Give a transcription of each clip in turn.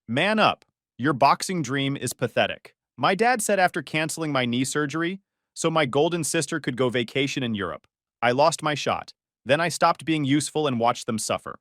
Man up. Your boxing dream is pathetic. My dad said after canceling my knee surgery, so my golden sister could go vacation in Europe. I lost my shot. Then I stopped being useful and watched them suffer.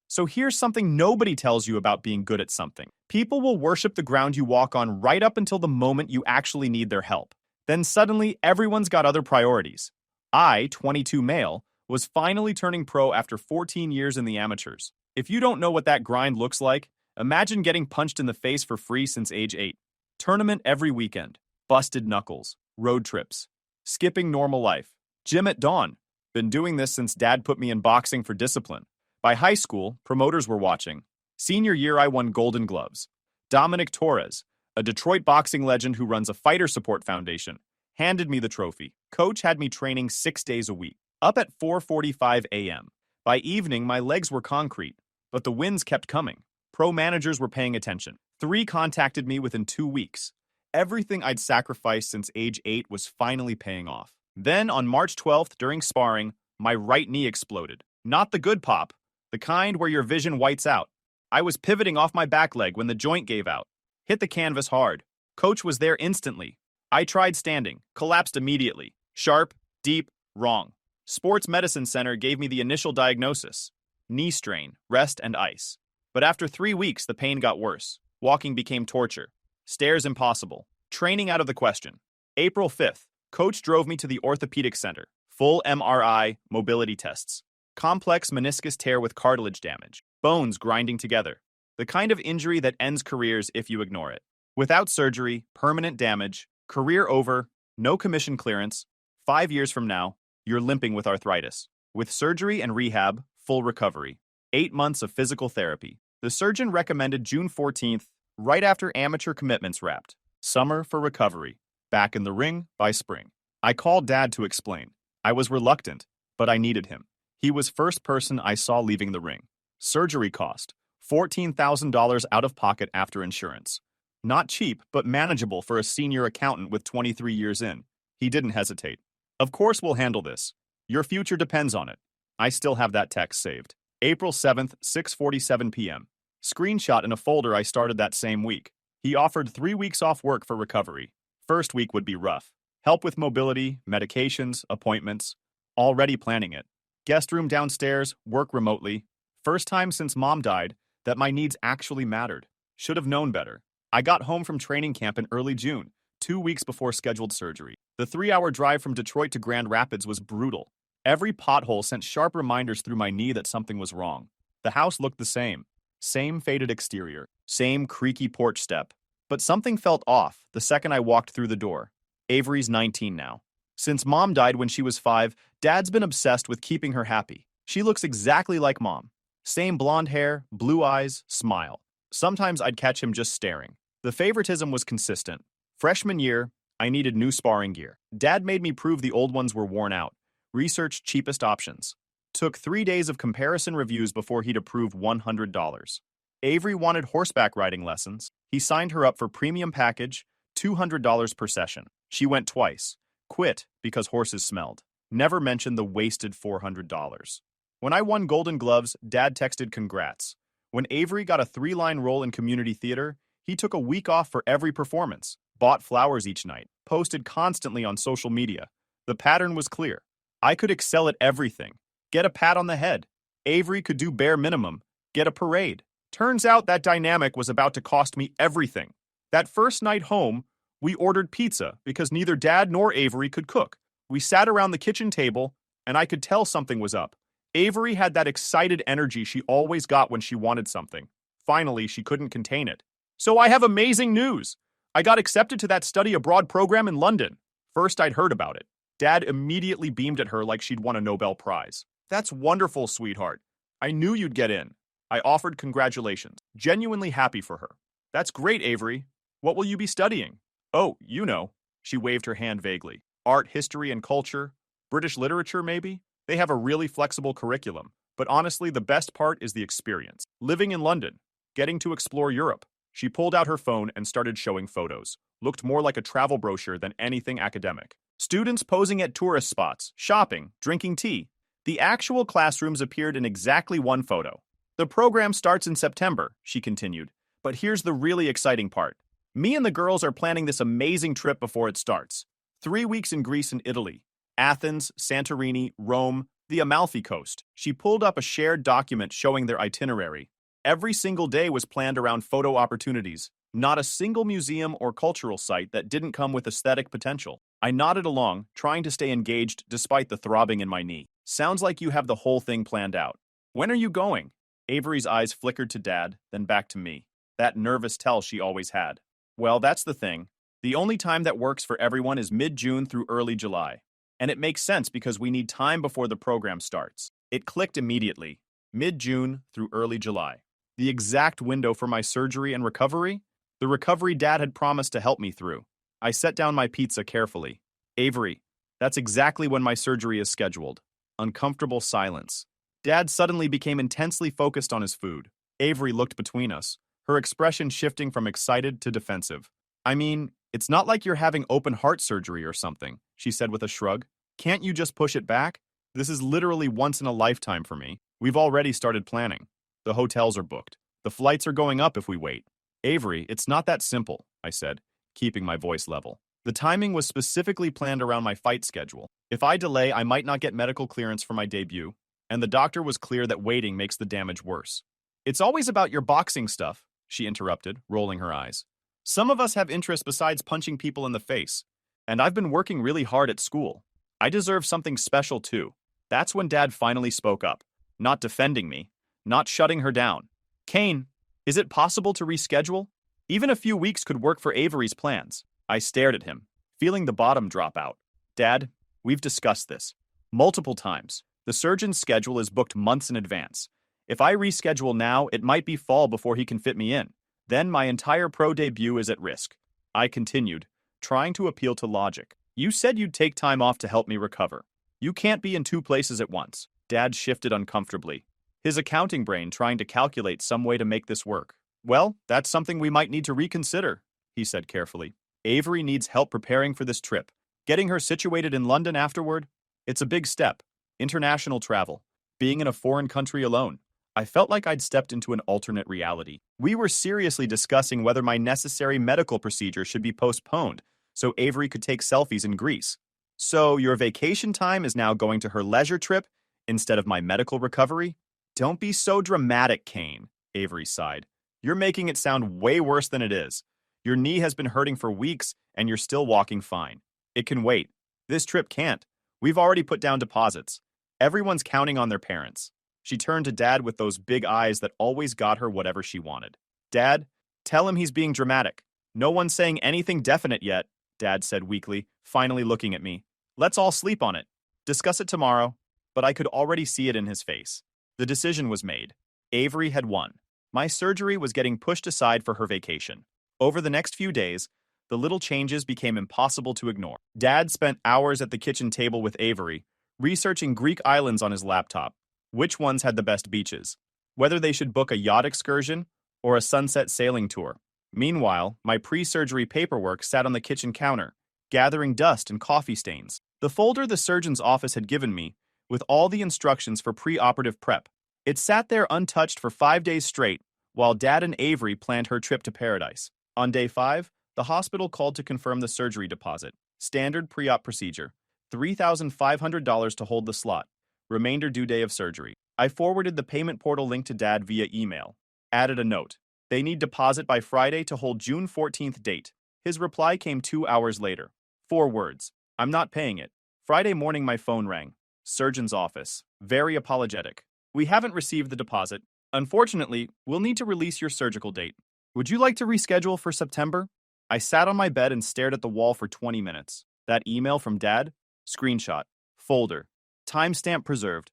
So here's something nobody tells you about being good at something. People will worship the ground you walk on right up until the moment you actually need their help. Then suddenly, everyone's got other priorities. I, 22 male, was finally turning pro after 14 years in the amateurs. If you don't know what that grind looks like, imagine getting punched in the face for free since age 8. Tournament every weekend. Busted knuckles. Road trips. Skipping normal life. Gym at dawn. Been doing this since dad put me in boxing for discipline. By high school, promoters were watching. Senior year, I won Golden Gloves. Dominic Torres, a Detroit boxing legend who runs a fighter support foundation, handed me the trophy. Coach had me training 6 days a week, up at 4:45 a.m. By evening, my legs were concrete, but the wins kept coming. Pro managers were paying attention. 3 contacted me within 2 weeks. Everything I'd sacrificed since age 8 was finally paying off. Then, on March 12th, during sparring, my right knee exploded. Not the good pop, the kind where your vision whites out. I was pivoting off my back leg when the joint gave out. Hit the canvas hard. Coach was there instantly. I tried standing, collapsed immediately. Sharp, deep, wrong. Sports Medicine Center gave me the initial diagnosis. Knee strain, rest, and ice. But after 3 weeks, the pain got worse. Walking became torture. Stairs impossible. Training out of the question. April 5th, coach drove me to the orthopedic center. Full MRI, mobility tests. Complex meniscus tear with cartilage damage. Bones grinding together. The kind of injury that ends careers if you ignore it. Without surgery, permanent damage, career over, no commission clearance. 5 years from now, you're limping with arthritis. With surgery and rehab, full recovery. 8 months of physical therapy. The surgeon recommended June 14th, right after amateur commitments wrapped. Summer for recovery. Back in the ring by spring. I called Dad to explain. I was reluctant, but I needed him. He was first person I saw leaving the ring. Surgery cost $14,000 out of pocket after insurance. Not cheap, but manageable for a senior accountant with 23 years in. He didn't hesitate. Of course we'll handle this. Your future depends on it. I still have that text saved. April 7th, 6:47 p.m. Screenshot in a folder I started that same week. He offered 3 weeks off work for recovery. First week would be rough. Help with mobility, medications, appointments. Already planning it. Guest room downstairs, work remotely. First time since mom died that my needs actually mattered. Should have known better. I got home from training camp in early June, 2 weeks before scheduled surgery. The 3-hour drive from Detroit to Grand Rapids was brutal. Every pothole sent sharp reminders through my knee that something was wrong. The house looked the same. Same faded exterior. Same creaky porch step. But something felt off the second I walked through the door. Avery's 19 now. Since mom died when she was 5, dad's been obsessed with keeping her happy. She looks exactly like mom. Same blonde hair, blue eyes, smile. Sometimes I'd catch him just staring. The favoritism was consistent. Freshman year, I needed new sparring gear. Dad made me prove the old ones were worn out. Researched cheapest options. Took 3 days of comparison reviews before he'd approve $100. Avery wanted horseback riding lessons. He signed her up for premium package, $200 per session. She went twice. Quit because horses smelled. Never mentioned the wasted $400. When I won Golden Gloves, Dad texted congrats. When Avery got a 3-line role in community theater, he took a week off for every performance, bought flowers each night, posted constantly on social media. The pattern was clear. I could excel at everything. Get a pat on the head. Avery could do bare minimum. Get a parade. Turns out that dynamic was about to cost me everything. That first night home, we ordered pizza because neither Dad nor Avery could cook. We sat around the kitchen table, and I could tell something was up. Avery had that excited energy she always got when she wanted something. Finally, she couldn't contain it. So I have amazing news. I got accepted to that study abroad program in London. First I'd heard about it. Dad immediately beamed at her like she'd won a Nobel Prize. That's wonderful, sweetheart. I knew you'd get in. I offered congratulations, genuinely happy for her. That's great, Avery. What will you be studying? Oh, you know. She waved her hand vaguely. Art, history, and culture. British literature, maybe? They have a really flexible curriculum. But honestly, the best part is the experience. Living in London. Getting to explore Europe. She pulled out her phone and started showing photos. Looked more like a travel brochure than anything academic. Students posing at tourist spots, shopping, drinking tea. The actual classrooms appeared in exactly one photo. The program starts in September, she continued, But here's the really exciting part. Me and the girls are planning this amazing trip before it starts. 3 weeks in Greece and Italy. Athens, Santorini, Rome, the Amalfi Coast. She pulled up a shared document showing their itinerary. Every single day was planned around photo opportunities. Not a single museum or cultural site that didn't come with aesthetic potential. I nodded along, trying to stay engaged despite the throbbing in my knee. Sounds like you have the whole thing planned out. When are you going? Avery's eyes flickered to Dad, then back to me. That nervous tell she always had. Well, that's the thing. The only time that works for everyone is mid-June through early July. And it makes sense because we need time before the program starts. It clicked immediately. Mid-June through early July. The exact window for my surgery and recovery? The recovery Dad had promised to help me through. I set down my pizza carefully. Avery, that's exactly when my surgery is scheduled. Uncomfortable silence. Dad suddenly became intensely focused on his food. Avery looked between us, her expression shifting from excited to defensive. I mean, it's not like you're having open heart surgery or something, she said with a shrug. Can't you just push it back? This is literally once in a lifetime for me. We've already started planning. The hotels are booked. The flights are going up if we wait. Avery, it's not that simple, I said, keeping my voice level. The timing was specifically planned around my fight schedule. If I delay, I might not get medical clearance for my debut, and the doctor was clear that waiting makes the damage worse. It's always about your boxing stuff, she interrupted, rolling her eyes. Some of us have interests besides punching people in the face, and I've been working really hard at school. I deserve something special too. That's when Dad finally spoke up, not defending me, not shutting her down. Kane, is it possible to reschedule? Even a few weeks could work for Avery's plans. I stared at him, feeling the bottom drop out. Dad, we've discussed this multiple times. The surgeon's schedule is booked months in advance. If I reschedule now, it might be fall before he can fit me in. Then my entire pro debut is at risk. I continued, trying to appeal to logic. You said you'd take time off to help me recover. You can't be in two places at once. Dad shifted uncomfortably, his accounting brain trying to calculate some way to make this work. Well, that's something we might need to reconsider, he said carefully. Avery needs help preparing for this trip. Getting her situated in London afterward? It's a big step. International travel. Being in a foreign country alone. I felt like I'd stepped into an alternate reality. We were seriously discussing whether my necessary medical procedure should be postponed so Avery could take selfies in Greece. So your vacation time is now going to her leisure trip instead of my medical recovery? Don't be so dramatic, Kane, Avery sighed. You're making it sound way worse than it is. Your knee has been hurting for weeks and you're still walking fine. It can wait. This trip can't. We've already put down deposits. Everyone's counting on their parents. She turned to Dad with those big eyes that always got her whatever she wanted. Dad, tell him he's being dramatic. No one's saying anything definite yet, Dad said weakly, finally looking at me. Let's all sleep on it. Discuss it tomorrow. But I could already see it in his face. The decision was made. Avery had won. My surgery was getting pushed aside for her vacation. Over the next few days, the little changes became impossible to ignore. Dad spent hours at the kitchen table with Avery, researching Greek islands on his laptop. Which ones had the best beaches? Whether they should book a yacht excursion or a sunset sailing tour. Meanwhile, my pre-surgery paperwork sat on the kitchen counter, gathering dust and coffee stains. The folder the surgeon's office had given me, with all the instructions for pre-operative prep. It sat there untouched for 5 days straight, while Dad and Avery planned her trip to paradise. On day 5, the hospital called to confirm the surgery deposit. Standard pre-op procedure. $3,500 to hold the slot. Remainder due day of surgery. I forwarded the payment portal link to Dad via email. Added a note. They need deposit by Friday to hold June 14th date. His reply came 2 hours later. 4 words. I'm not paying it. Friday morning my phone rang. Surgeon's office. Very apologetic. We haven't received the deposit. Unfortunately, we'll need to release your surgical date. Would you like to reschedule for September? I sat on my bed and stared at the wall for 20 minutes. That email from Dad? Screenshot. Folder. Timestamp preserved.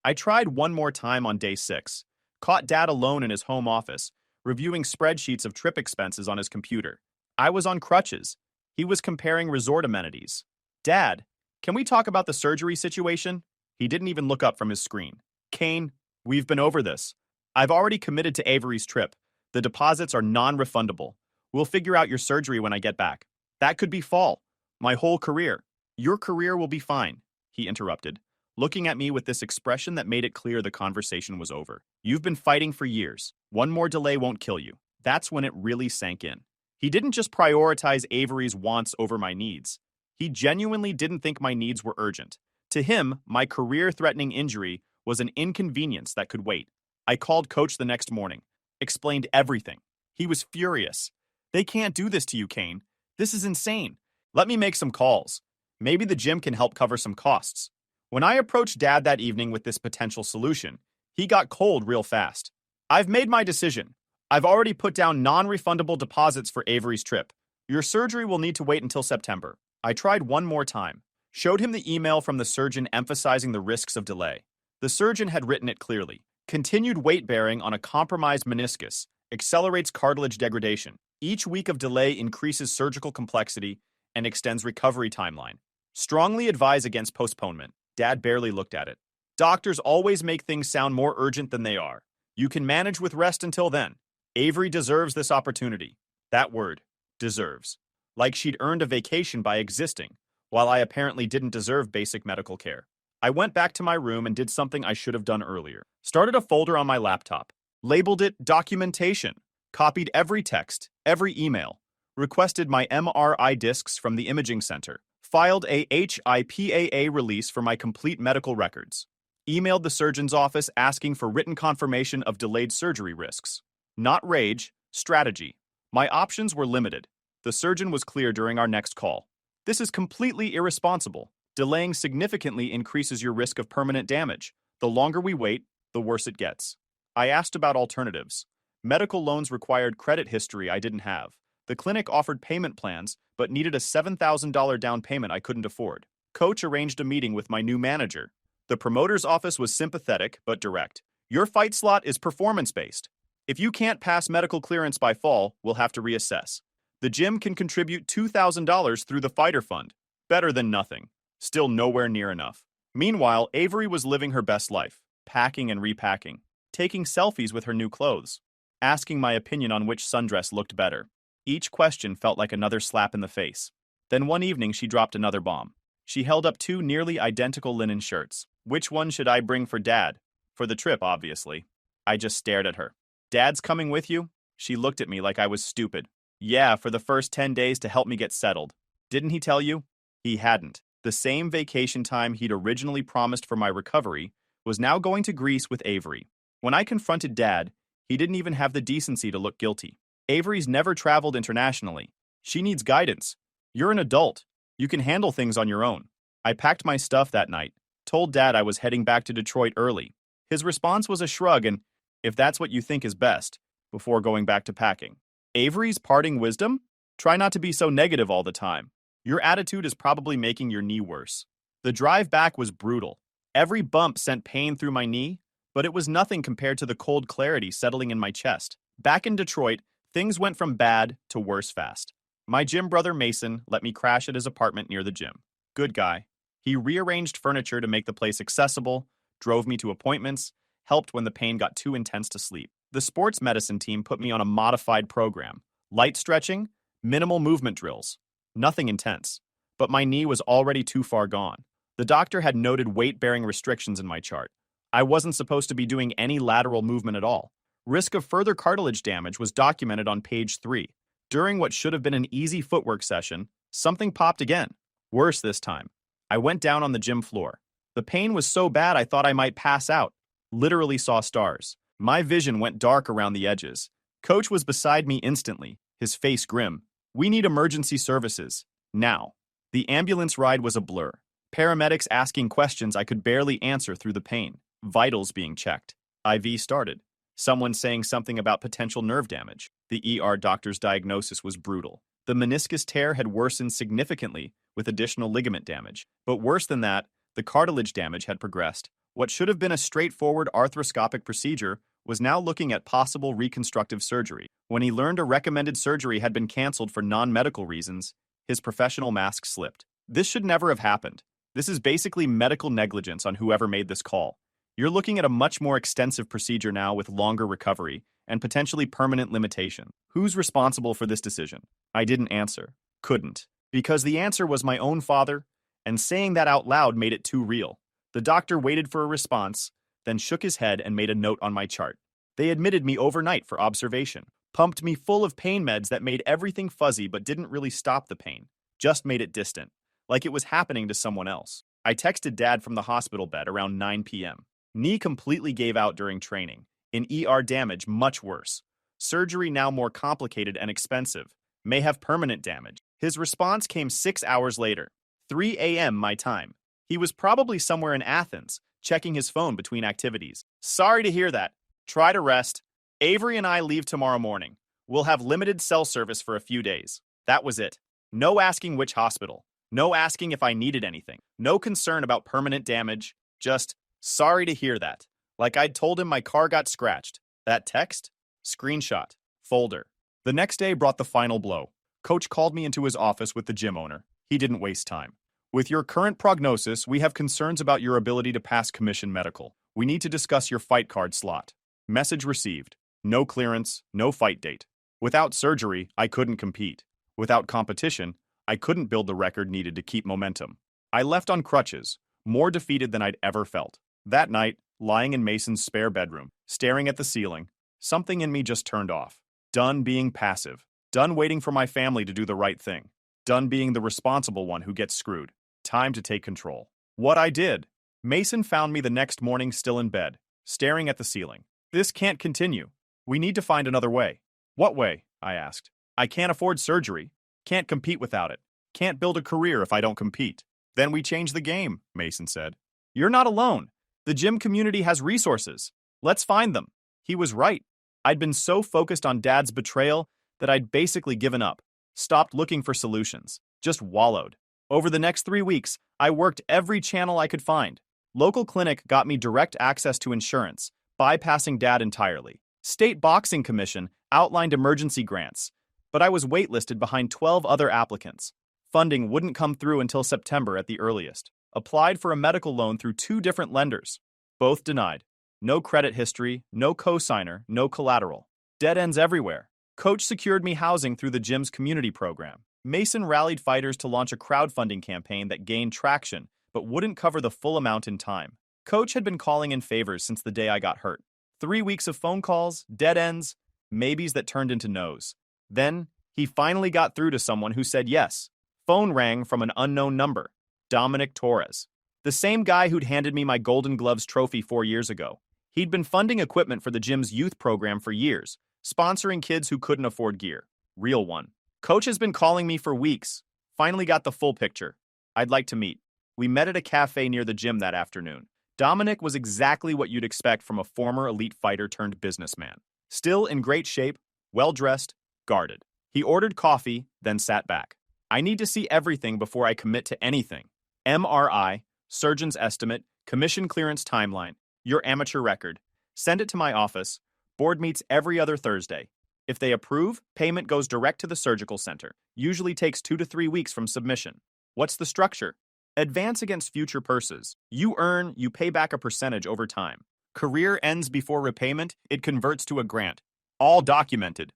I tried one more time on day 6. Caught Dad alone in his home office, reviewing spreadsheets of trip expenses on his computer. I was on crutches. He was comparing resort amenities. Dad, can we talk about the surgery situation? He didn't even look up from his screen. Kane, we've been over this. I've already committed to Avery's trip. The deposits are non-refundable. We'll figure out your surgery when I get back. That could be fall. My whole career. Your career will be fine, he interrupted, looking at me with this expression that made it clear the conversation was over. You've been fighting for years. One more delay won't kill you. That's when it really sank in. He didn't just prioritize Avery's wants over my needs. He genuinely didn't think my needs were urgent. To him, my career-threatening injury was an inconvenience that could wait. I called coach the next morning, explained everything. He was furious. "They can't do this to you, Kane. This is insane. Let me make some calls. Maybe the gym can help cover some costs." When I approached Dad that evening with this potential solution, he got cold real fast. "I've made my decision. I've already put down non-refundable deposits for Avery's trip. Your surgery will need to wait until September." I tried one more time. Showed him the email from the surgeon emphasizing the risks of delay. The surgeon had written it clearly. Continued weight bearing on a compromised meniscus accelerates cartilage degradation. Each week of delay increases surgical complexity and extends recovery timeline. Strongly advise against postponement. Dad barely looked at it. "Doctors always make things sound more urgent than they are. You can manage with rest until then. Avery deserves this opportunity." That word, deserves. Like she'd earned a vacation by existing, while I apparently didn't deserve basic medical care. I went back to my room and did something I should have done earlier. Started a folder on my laptop. Labeled it documentation. Copied every text, every email. Requested my MRI discs from the imaging center. Filed a HIPAA release for my complete medical records. Emailed the surgeon's office asking for written confirmation of delayed surgery risks. Not rage, strategy. My options were limited. The surgeon was clear during our next call. "This is completely irresponsible. Delaying significantly increases your risk of permanent damage. The longer we wait, the worse it gets." I asked about alternatives. Medical loans required credit history I didn't have. The clinic offered payment plans, but needed a $7,000 down payment I couldn't afford. Coach arranged a meeting with my new manager. The promoter's office was sympathetic but direct. "Your fight slot is performance-based. If you can't pass medical clearance by fall, we'll have to reassess. The gym can contribute $2,000 through the fighter fund. Better than nothing. Still nowhere near enough." Meanwhile, Avery was living her best life, packing and repacking, taking selfies with her new clothes, asking my opinion on which sundress looked better. Each question felt like another slap in the face. Then one evening she dropped another bomb. She held up two nearly identical linen shirts. "Which one should I bring for Dad?" "For the trip, obviously." I just stared at her. "Dad's coming with you?" She looked at me like I was stupid. "Yeah, for the first 10 days to help me get settled." "Didn't he tell you?" He hadn't. The same vacation time he'd originally promised for my recovery was now going to Greece with Avery. When I confronted Dad, he didn't even have the decency to look guilty. "Avery's never traveled internationally. She needs guidance. You're an adult. You can handle things on your own." I packed my stuff that night, told Dad I was heading back to Detroit early. His response was a shrug and, "If that's what you think is best," before going back to packing. Avery's parting wisdom? Try not to be so negative all the time. Your attitude is probably making your knee worse. The drive back was brutal. Every bump sent pain through my knee, but it was nothing compared to the cold clarity settling in my chest. Back in Detroit, things went from bad to worse fast. My gym brother Mason let me crash at his apartment near the gym. Good guy. He rearranged furniture to make the place accessible, drove me to appointments, helped when the pain got too intense to sleep. The sports medicine team put me on a modified program. Light stretching, minimal movement drills. Nothing intense. But my knee was already too far gone. The doctor had noted weight-bearing restrictions in my chart. I wasn't supposed to be doing any lateral movement at all. Risk of further cartilage damage was documented on page 3. During what should have been an easy footwork session, something popped again. Worse this time. I went down on the gym floor. The pain was so bad I thought I might pass out. Literally saw stars. My vision went dark around the edges. Coach was beside me instantly, his face grim. "We need emergency services. Now." The ambulance ride was a blur. Paramedics asking questions I could barely answer through the pain. Vitals being checked. IV started. Someone saying something about potential nerve damage. The ER doctor's diagnosis was brutal. The meniscus tear had worsened significantly with additional ligament damage. But worse than that, the cartilage damage had progressed. What should have been a straightforward arthroscopic procedure was now looking at possible reconstructive surgery. When he learned a recommended surgery had been canceled for non-medical reasons, his professional mask slipped. This should never have happened. This is basically medical negligence on whoever made this call. You're looking at a much more extensive procedure now with longer recovery and potentially permanent limitation. Who's responsible for this decision? I didn't answer. Couldn't. Because the answer was my own father, and saying that out loud made it too real. The doctor waited for a response, then shook his head and made a note on my chart. They admitted me overnight for observation. pumped me full of pain meds that made everything fuzzy but didn't really stop the pain, just made it distant, like it was happening to someone else. I texted Dad from the hospital bed around 9 p.m. Knee completely gave out during training. In ER damage much worse. Surgery now more complicated and expensive. May have permanent damage. His response came 6 hours later, 3 a.m. my time. He was probably somewhere in Athens, checking his phone between activities. Sorry to hear that. Try to rest. Avery and I leave tomorrow morning. We'll have limited cell service for a few days. That was it. No asking which hospital. No asking if I needed anything. No concern about permanent damage. Just, sorry to hear that. Like I'd told him my car got scratched. That text? Screenshot. Folder. The next day brought the final blow. Coach called me into his office with the gym owner. He didn't waste time. With your current prognosis, we have concerns about your ability to pass commission medical. We need to discuss your fight card slot. Message received. No clearance, no fight date. Without surgery, I couldn't compete. Without competition, I couldn't build the record needed to keep momentum. I left on crutches, more defeated than I'd ever felt. That night, lying in Mason's spare bedroom, staring at the ceiling, something in me just turned off. Done being passive. Done waiting for my family to do the right thing. Done being the responsible one who gets screwed. Time to take control. What I did. Mason found me the next morning still in bed, staring at the ceiling. This can't continue. We need to find another way. What way? I asked. I can't afford surgery. Can't compete without it. Can't build a career if I don't compete. Then we change the game, Mason said. You're not alone. The gym community has resources. Let's find them. He was right. I'd been so focused on Dad's betrayal that I'd basically given up. Stopped looking for solutions. Just wallowed. Over the next 3 weeks, I worked every channel I could find. Local clinic got me direct access to insurance, bypassing Dad entirely. State Boxing Commission outlined emergency grants, but I was waitlisted behind 12 other applicants. Funding wouldn't come through until September at the earliest. Applied for a medical loan through 2 different lenders. Both denied. No credit history, no cosigner, no collateral. Dead ends everywhere. Coach secured me housing through the gym's community program. Mason rallied fighters to launch a crowdfunding campaign that gained traction, but wouldn't cover the full amount in time. Coach had been calling in favors since the day I got hurt. 3 weeks of phone calls, dead ends, maybes that turned into no's. Then, he finally got through to someone who said yes. Phone rang from an unknown number. Dominic Torres. The same guy who'd handed me my Golden Gloves trophy 4 years ago. He'd been funding equipment for the gym's youth program for years, sponsoring kids who couldn't afford gear. Real one. Coach has been calling me for weeks. Finally got the full picture. I'd like to meet. We met at a cafe near the gym that afternoon. Dominic was exactly what you'd expect from a former elite fighter turned businessman. Still in great shape, well-dressed, guarded. He ordered coffee, then sat back. I need to see everything before I commit to anything. MRI, surgeon's estimate, commission clearance timeline, your amateur record. Send it to my office. Board meets every other Thursday. If they approve, payment goes direct to the surgical center. Usually takes 2 to 3 weeks from submission. What's the structure? Advance against future purses. You earn, you pay back a percentage over time. Career ends before repayment, it converts to a grant. All documented.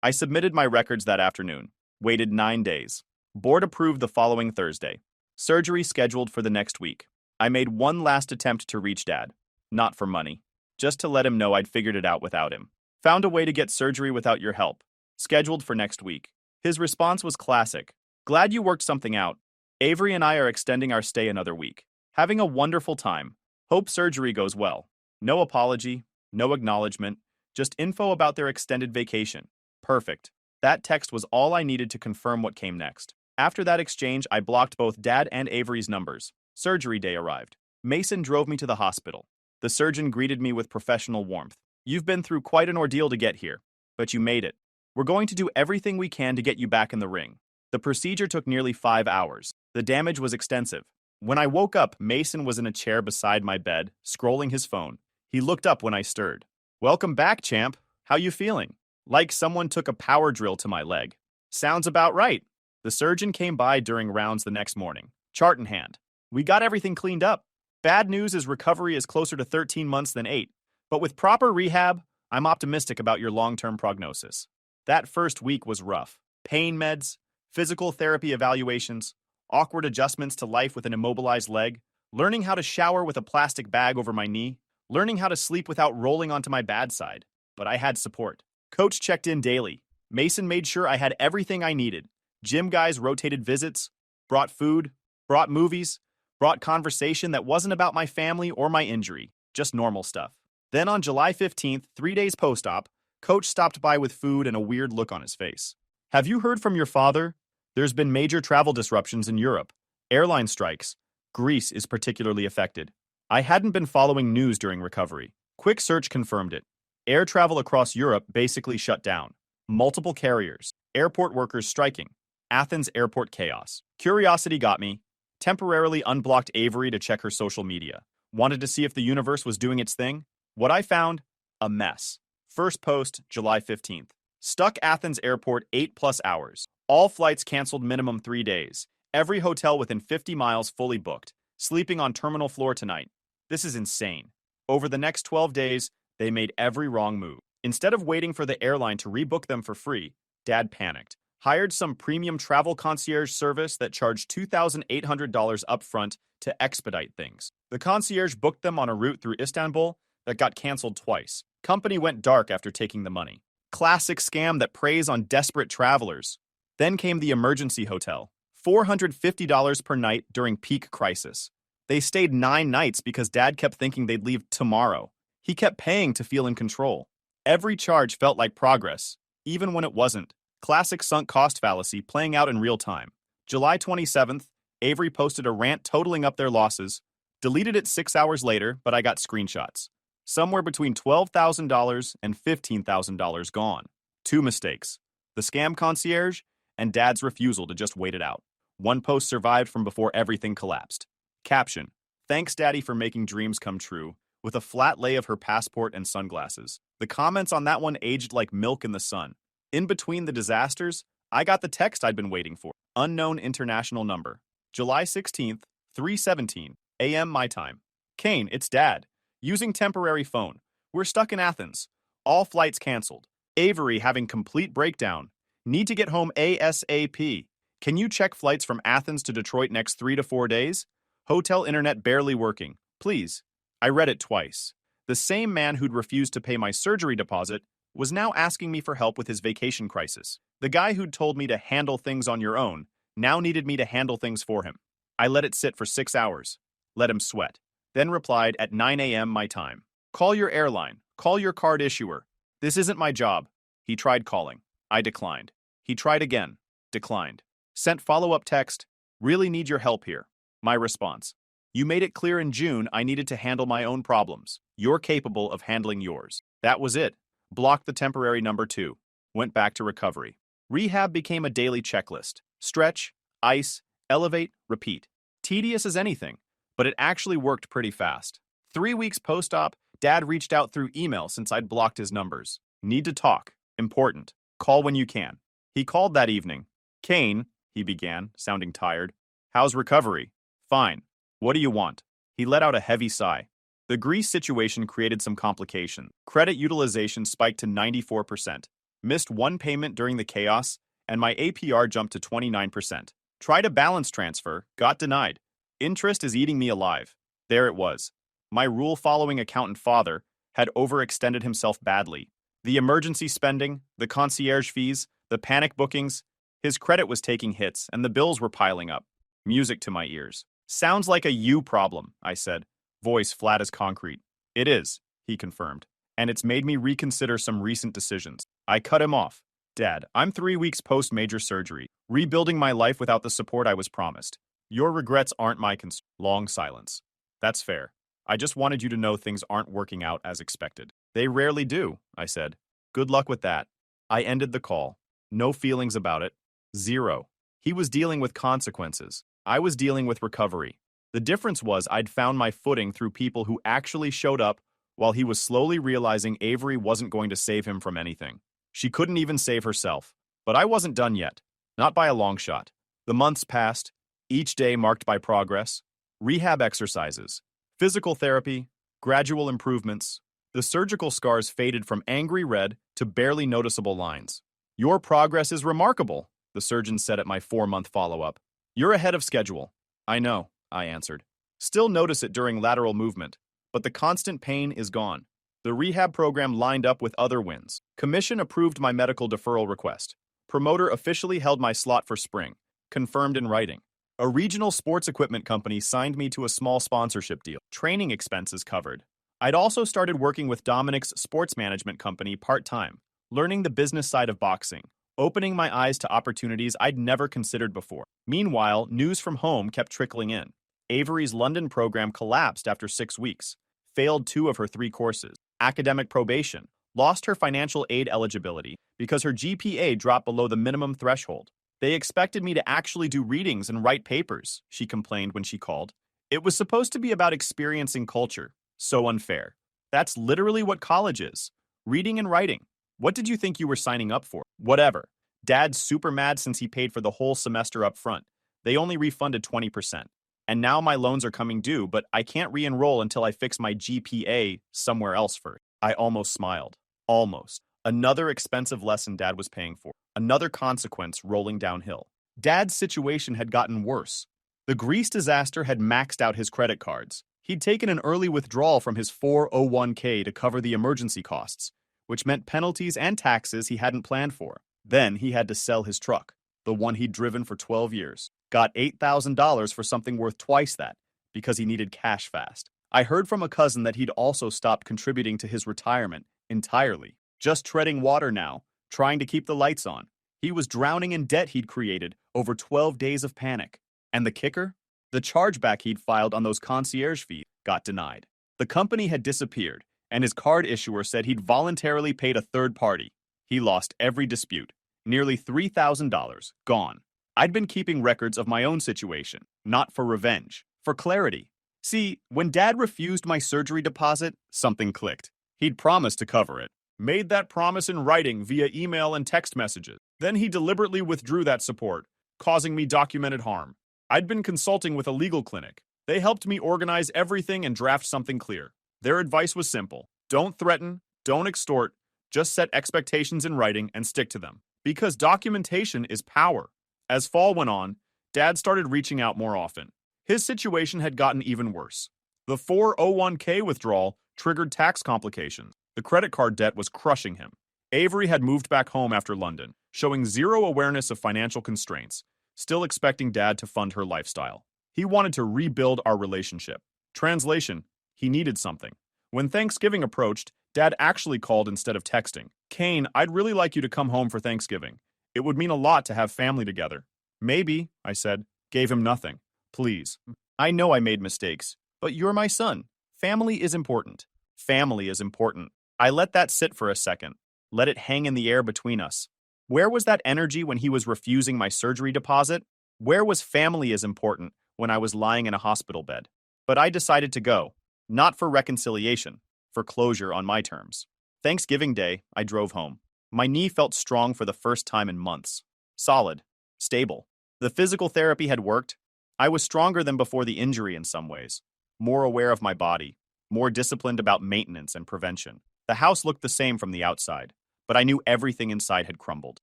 I submitted my records that afternoon. Waited 9 days. Board approved the following Thursday. Surgery scheduled for the next week. I made one last attempt to reach Dad. Not for money. Just to let him know I'd figured it out without him. Found a way to get surgery without your help. Scheduled for next week. His response was classic. Glad you worked something out. Avery and I are extending our stay another week. Having a wonderful time. Hope surgery goes well. No apology, no acknowledgement, just info about their extended vacation. Perfect. That text was all I needed to confirm what came next. After that exchange, I blocked both Dad and Avery's numbers. Surgery day arrived. Mason drove me to the hospital. The surgeon greeted me with professional warmth. You've been through quite an ordeal to get here, but you made it. We're going to do everything we can to get you back in the ring. The procedure took nearly 5 hours. The damage was extensive. When I woke up, Mason was in a chair beside my bed, scrolling his phone. He looked up when I stirred. Welcome back, champ. How you feeling? Like someone took a power drill to my leg. Sounds about right. The surgeon came by during rounds the next morning. Chart in hand. We got everything cleaned up. Bad news is recovery is closer to 13 months than 8. But with proper rehab, I'm optimistic about your long-term prognosis. That first week was rough. Pain meds, physical therapy evaluations, awkward adjustments to life with an immobilized leg, learning how to shower with a plastic bag over my knee, learning how to sleep without rolling onto my bad side. But I had support. Coach checked in daily. Mason made sure I had everything I needed. Gym guys rotated visits, brought food, brought movies, brought conversation that wasn't about my family or my injury, just normal stuff. Then on July 15th, 3 days post-op, Coach stopped by with food and a weird look on his face. Have you heard from your father? There's been major travel disruptions in Europe. Airline strikes. Greece is particularly affected. I hadn't been following news during recovery. Quick search confirmed it. Air travel across Europe basically shut down. Multiple carriers. Airport workers striking. Athens airport chaos. Curiosity got me. Temporarily unblocked Avery to check her social media. Wanted to see if the universe was doing its thing? What I found? A mess. First post, July 15th. Stuck Athens airport 8+ hours. All flights canceled minimum 3 days. Every hotel within 50 miles fully booked. Sleeping on terminal floor tonight. This is insane. Over the next 12 days, they made every wrong move. Instead of waiting for the airline to rebook them for free, Dad panicked. Hired some premium travel concierge service that charged $2,800 upfront to expedite things. The concierge booked them on a route through Istanbul that got canceled twice. Company went dark after taking the money. Classic scam that preys on desperate travelers. Then came the emergency hotel. $450 per night during peak crisis. They stayed 9 nights because Dad kept thinking they'd leave tomorrow. He kept paying to feel in control. Every charge felt like progress, even when it wasn't. Classic sunk cost fallacy playing out in real time. July 27th, Avery posted a rant totaling up their losses. Deleted it 6 hours later, but I got screenshots. Somewhere between $12,000 and $15,000 gone. 2 mistakes. The scam concierge and Dad's refusal to just wait it out. One post survived from before everything collapsed. Caption: Thanks Daddy for making dreams come true, with a flat lay of her passport and sunglasses. The comments on that one aged like milk in the sun. In between the disasters, I got the text I'd been waiting for. Unknown international number. July 16th, 3:17 a.m. my time. Kane, it's Dad. Using temporary phone. We're stuck in Athens. All flights canceled. Avery having complete breakdown. Need to get home ASAP. Can you check flights from Athens to Detroit next 3 to 4 days? Hotel internet barely working. Please. I read it twice. The same man who'd refused to pay my surgery deposit was now asking me for help with his vacation crisis. The guy who'd told me to handle things on your own now needed me to handle things for him. I let it sit for 6 hours. Let him sweat. Then replied at 9 a.m. my time. Call your airline. Call your card issuer. This isn't my job. He tried calling. I declined. He tried again. Declined. Sent follow-up text. Really need your help here. My response: You made it clear in June I needed to handle my own problems. You're capable of handling yours. That was it. Blocked the temporary number 2. Went back to recovery. Rehab became a daily checklist. Stretch, ice, elevate, repeat. Tedious as anything, but it actually worked pretty fast. 3 weeks post-op, Dad reached out through email since I'd blocked his numbers. Need to talk. Important. Call when you can. He called that evening. Kane, he began, sounding tired. How's recovery? Fine. What do you want? He let out a heavy sigh. The Greece situation created some complications. Credit utilization spiked to 94%. Missed one payment during the chaos, and my APR jumped to 29%. Tried a balance transfer, got denied. Interest is eating me alive. There it was. My rule-following accountant father had overextended himself badly. The emergency spending, the concierge fees, the panic bookings. His credit was taking hits, and the bills were piling up. Music to my ears. Sounds like a you problem, I said, voice flat as concrete. It is, he confirmed, and it's made me reconsider some recent decisions. I cut him off. Dad, I'm 3 weeks post-major surgery, rebuilding my life without the support I was promised. Your regrets aren't my concern. Long silence. That's fair. I just wanted you to know things aren't working out as expected. They rarely do, I said. Good luck with that. I ended the call. No feelings about it. Zero. He was dealing with consequences. I was dealing with recovery. The difference was I'd found my footing through people who actually showed up while he was slowly realizing Avery wasn't going to save him from anything. She couldn't even save herself. But I wasn't done yet. Not by a long shot. The months passed, each day marked by progress, rehab exercises, physical therapy, gradual improvements. The surgical scars faded from angry red to barely noticeable lines. Your progress is remarkable, the surgeon said at my 4-month follow-up. You're ahead of schedule. I know, I answered. Still notice it during lateral movement, but the constant pain is gone. The rehab program lined up with other wins. Commission approved my medical deferral request. Promoter officially held my slot for spring. Confirmed in writing. A regional sports equipment company signed me to a small sponsorship deal. Training expenses covered. I'd also started working with Dominic's sports management company part-time, learning the business side of boxing, opening my eyes to opportunities I'd never considered before. Meanwhile, news from home kept trickling in. Avery's London program collapsed after 6 weeks, failed 2 of her 3 courses, academic probation, lost her financial aid eligibility because her GPA dropped below the minimum threshold. They expected me to actually do readings and write papers, she complained when she called. It was supposed to be about experiencing culture. So unfair. That's literally what college is. Reading and writing. What did you think you were signing up for? Whatever. Dad's super mad since he paid for the whole semester up front. They only refunded 20%. And now my loans are coming due, but I can't re-enroll until I fix my GPA somewhere else first. I almost smiled. Almost. Another expensive lesson Dad was paying for. Another consequence rolling downhill. Dad's situation had gotten worse. The Greece disaster had maxed out his credit cards. He'd taken an early withdrawal from his 401k to cover the emergency costs, which meant penalties and taxes he hadn't planned for. Then he had to sell his truck, the one he'd driven for 12 years. Got $8,000 for something worth twice that, because he needed cash fast. I heard from a cousin that he'd also stopped contributing to his retirement entirely. Just treading water now, trying to keep the lights on. He was drowning in debt he'd created over 12 days of panic. And the kicker? The chargeback he'd filed on those concierge fees got denied. The company had disappeared, and his card issuer said he'd voluntarily paid a third party. He lost every dispute. Nearly $3,000 gone. I'd been keeping records of my own situation, not for revenge, for clarity. See, when Dad refused my surgery deposit, something clicked. He'd promised to cover it. Made that promise in writing via email and text messages. Then he deliberately withdrew that support, causing me documented harm. I'd been consulting with a legal clinic. They helped me organize everything and draft something clear. Their advice was simple. Don't threaten, don't extort, just set expectations in writing and stick to them. Because documentation is power. As fall went on, Dad started reaching out more often. His situation had gotten even worse. The 401k withdrawal triggered tax complications. The credit card debt was crushing him. Avery had moved back home after London, showing zero awareness of financial constraints, still expecting Dad to fund her lifestyle. He wanted to rebuild our relationship. Translation, he needed something. When Thanksgiving approached, Dad actually called instead of texting. Kane, I'd really like you to come home for Thanksgiving. It would mean a lot to have family together. Maybe, I said. Gave him nothing. Please. I know I made mistakes, but you're my son. Family is important. Family is important. I let that sit for a second. Let it hang in the air between us. Where was that energy when he was refusing my surgery deposit? Where was family is important when I was lying in a hospital bed? But I decided to go. Not for reconciliation, for closure on my terms. Thanksgiving Day, I drove home. My knee felt strong for the first time in months. Solid. Stable. The physical therapy had worked. I was stronger than before the injury in some ways. More aware of my body. More disciplined about maintenance and prevention. The house looked the same from the outside, but I knew everything inside had crumbled.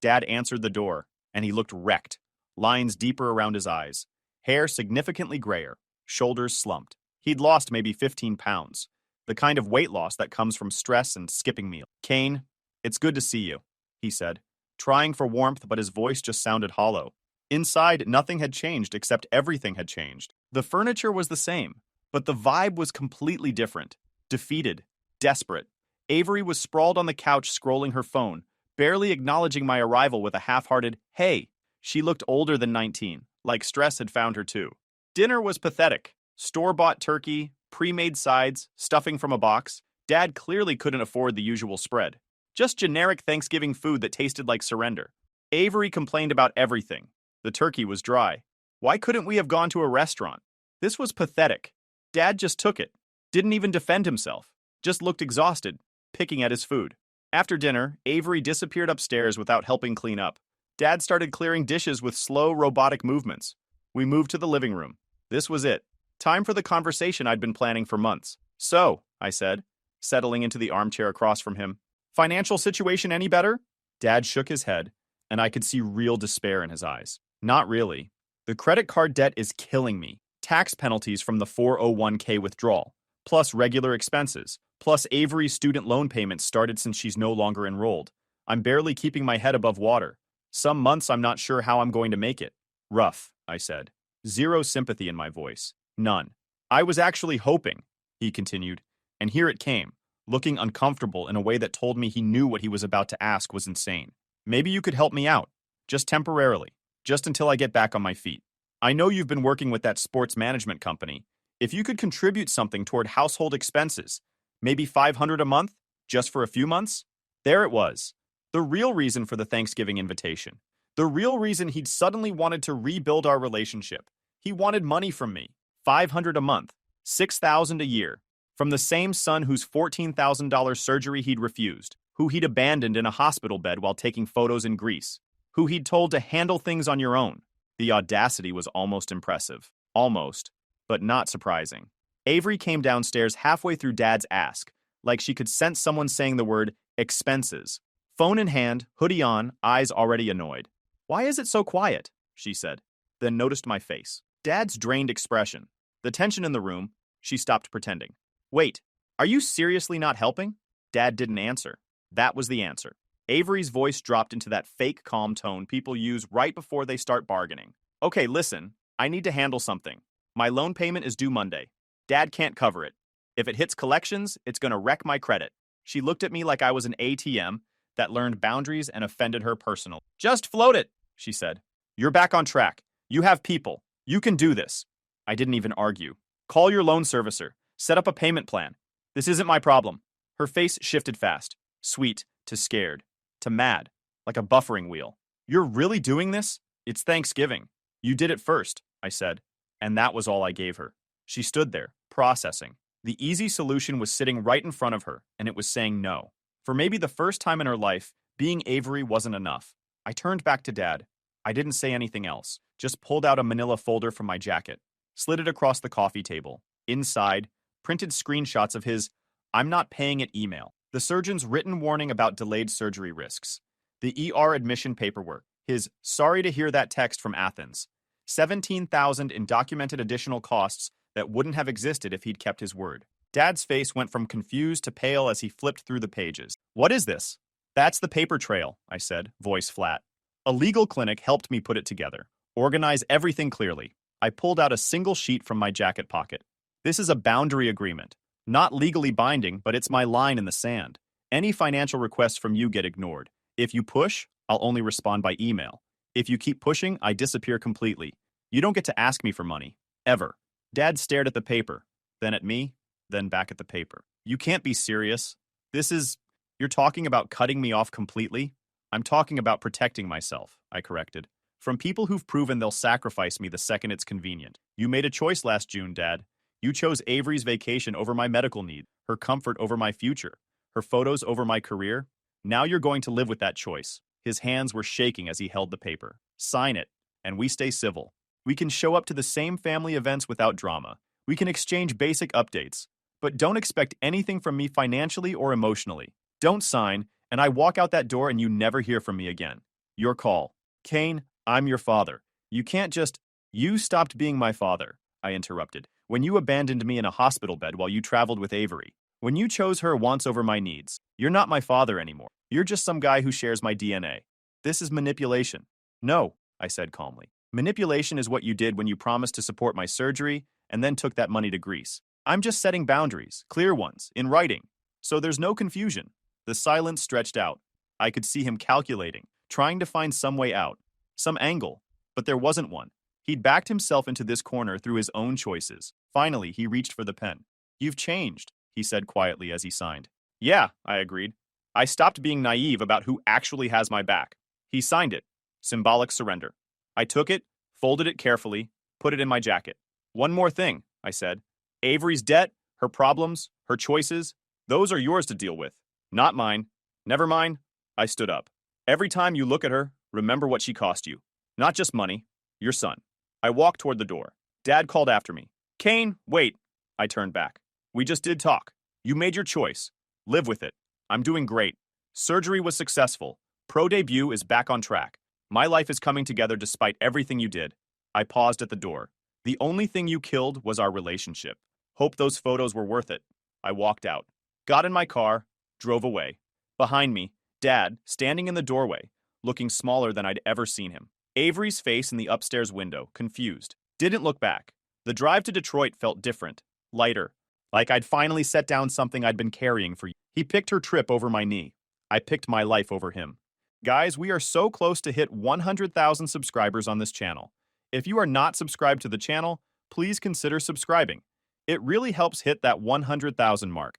Dad answered the door, and he looked wrecked. Lines deeper around his eyes. Hair significantly grayer. Shoulders slumped. He'd lost maybe 15 pounds. The kind of weight loss that comes from stress and skipping meals. Kane, it's good to see you, he said, trying for warmth, but his voice just sounded hollow. Inside, nothing had changed except everything had changed. The furniture was the same, but the vibe was completely different. Defeated. Desperate. Avery was sprawled on the couch scrolling her phone, barely acknowledging my arrival with a half-hearted, hey. She looked older than 19, like stress had found her too. Dinner was pathetic. Store-bought turkey, pre-made sides, stuffing from a box. Dad clearly couldn't afford the usual spread. Just generic Thanksgiving food that tasted like surrender. Avery complained about everything. The turkey was dry. Why couldn't we have gone to a restaurant? This was pathetic. Dad just took it. Didn't even defend himself. Just looked exhausted, picking at his food. After dinner, Avery disappeared upstairs without helping clean up. Dad started clearing dishes with slow, robotic movements. We moved to the living room. This was it. Time for the conversation I'd been planning for months. So, I said, settling into the armchair across from him. Financial situation any better? Dad shook his head, and I could see real despair in his eyes. Not really. The credit card debt is killing me. Tax penalties from the 401k withdrawal, plus regular expenses, Plus, Avery's student loan payments started since she's no longer enrolled. I'm barely keeping my head above water. Some months I'm not sure how I'm going to make it. Rough, I said. Zero sympathy in my voice. None. I was actually hoping, he continued, and here it came, looking uncomfortable in a way that told me he knew what he was about to ask was insane. Maybe you could help me out, just temporarily, just until I get back on my feet. I know you've been working with that sports management company. If you could contribute something toward household expenses, maybe $500 a month, just for a few months? There it was. The real reason for the Thanksgiving invitation. The real reason he'd suddenly wanted to rebuild our relationship. He wanted money from me. $500 a month. $6,000 a year. From the same son whose $14,000 surgery he'd refused. Who he'd abandoned in a hospital bed while taking photos in Greece. Who he'd told to handle things on your own. The audacity was almost impressive. Almost. But not surprising. Avery came downstairs halfway through Dad's ask, like she could sense someone saying the word expenses. Phone in hand, hoodie on, eyes already annoyed. "Why is it so quiet?" she said, then noticed my face. Dad's drained expression. The tension in the room. She stopped pretending. "Wait, are you seriously not helping?" Dad didn't answer. That was the answer. Avery's voice dropped into that fake calm tone people use right before they start bargaining. "Okay, listen, I need to handle something. My loan payment is due Monday. Dad can't cover it. If it hits collections, it's going to wreck my credit." She looked at me like I was an ATM that learned boundaries and offended her personally. "Just float it," she said. "You're back on track. You have people. You can do this." I didn't even argue. "Call your loan servicer. Set up a payment plan. This isn't my problem." Her face shifted fast. Sweet to scared to mad, like a buffering wheel. "You're really doing this? It's Thanksgiving. You did it first," I said. And that was all I gave her. She stood there, processing. The easy solution was sitting right in front of her, and it was saying no. For maybe the first time in her life, being Avery wasn't enough. I turned back to Dad. I didn't say anything else, just pulled out a manila folder from my jacket, slid it across the coffee table. Inside, printed screenshots of his "I'm not paying it" email, the surgeon's written warning about delayed surgery risks, the ER admission paperwork, his "sorry to hear that" text from Athens, 17,000 in documented additional costs that wouldn't have existed if he'd kept his word. Dad's face went from confused to pale as he flipped through the pages. "What is this?" "That's the paper trail," I said, voice flat. "A legal clinic helped me put it together. Organize everything clearly." I pulled out a single sheet from my jacket pocket. "This is a boundary agreement. Not legally binding, but it's my line in the sand. Any financial requests from you get ignored. If you push, I'll only respond by email. If you keep pushing, I disappear completely. You don't get to ask me for money. Ever." Dad stared at the paper, then at me, then back at the paper. "You can't be serious. You're talking about cutting me off completely?" "I'm talking about protecting myself," I corrected. "From people who've proven they'll sacrifice me the second it's convenient. You made a choice last June, Dad. You chose Avery's vacation over my medical need, her comfort over my future, her photos over my career. Now you're going to live with that choice." His hands were shaking as he held the paper. "Sign it, and we stay civil. We can show up to the same family events without drama. We can exchange basic updates. But don't expect anything from me financially or emotionally. Don't sign, and I walk out that door and you never hear from me again. Your call. Kane, I'm your father. You can't just—" "You stopped being my father," I interrupted, "when you abandoned me in a hospital bed while you traveled with Avery. When you chose her wants over my needs. You're not my father anymore. You're just some guy who shares my DNA. This is manipulation." "No," I said calmly. "Manipulation is what you did when you promised to support my surgery and then took that money to Greece. I'm just setting boundaries, clear ones, in writing. So there's no confusion." The silence stretched out. I could see him calculating, trying to find some way out, some angle, but there wasn't one. He'd backed himself into this corner through his own choices. Finally, he reached for the pen. "You've changed," he said quietly as he signed. "Yeah," I agreed. "I stopped being naive about who actually has my back." He signed it. Symbolic surrender. I took it, folded it carefully, put it in my jacket. "One more thing," I said. "Avery's debt, her problems, her choices, those are yours to deal with, not mine." "Never mind." I stood up. "Every time you look at her, remember what she cost you. Not just money, your son." I walked toward the door. Dad called after me. "Kane, wait." I turned back. "We just did talk. You made your choice. Live with it. I'm doing great. Surgery was successful. Pro debut is back on track. My life is coming together despite everything you did." I paused at the door. "The only thing you killed was our relationship. Hope those photos were worth it." I walked out. Got in my car, drove away. Behind me, Dad, standing in the doorway, looking smaller than I'd ever seen him. Avery's face in the upstairs window, confused. Didn't look back. The drive to Detroit felt different, lighter, like I'd finally set down something I'd been carrying for years. He picked her trip over my knee. I picked my life over him. Guys, we are so close to hit 100,000 subscribers on this channel. If you are not subscribed to the channel, please consider subscribing. It really helps hit that 100,000 mark.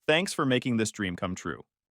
Thanks for making this dream come true.